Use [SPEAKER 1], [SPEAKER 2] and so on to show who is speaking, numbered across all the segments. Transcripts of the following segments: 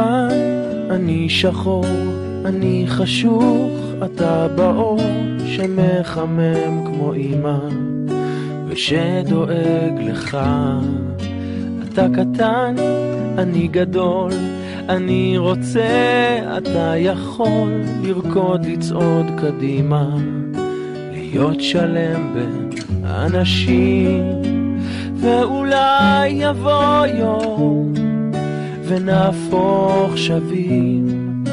[SPEAKER 1] לבן, אני שחור, אני חשוך, אתה באור שמחמם כמו אמא ושדואג לך. אתה קטן, אני גדול, אני רוצה, אתה יכול לרקוד, לצעוד קדימה, להיות שלם בין אנשים. ואולי יבוא יום ונהפוך שווים,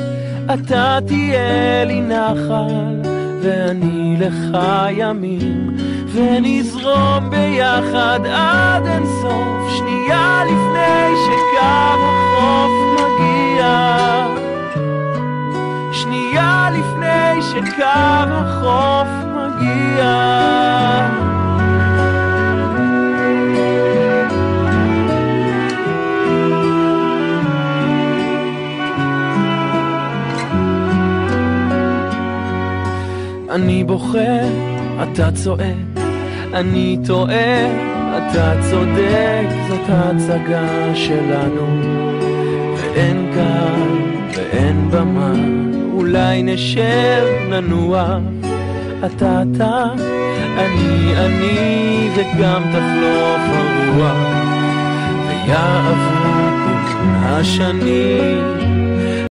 [SPEAKER 1] אתה תהיה לי נחל ואני לך ימים, ונזרום ביחד עד אין סוף, שנייה לפני שקו החוף מגיע, שנייה לפני שקו החוף מגיע. אני בוכה, אתה צועק, אני טועה, אתה צודק, זאת ההצגה שלנו, ואין קהל ואין במה, אולי נשב ננוע, אתה, אני וגם תחלוף הרוח, ויעברו כל השנים,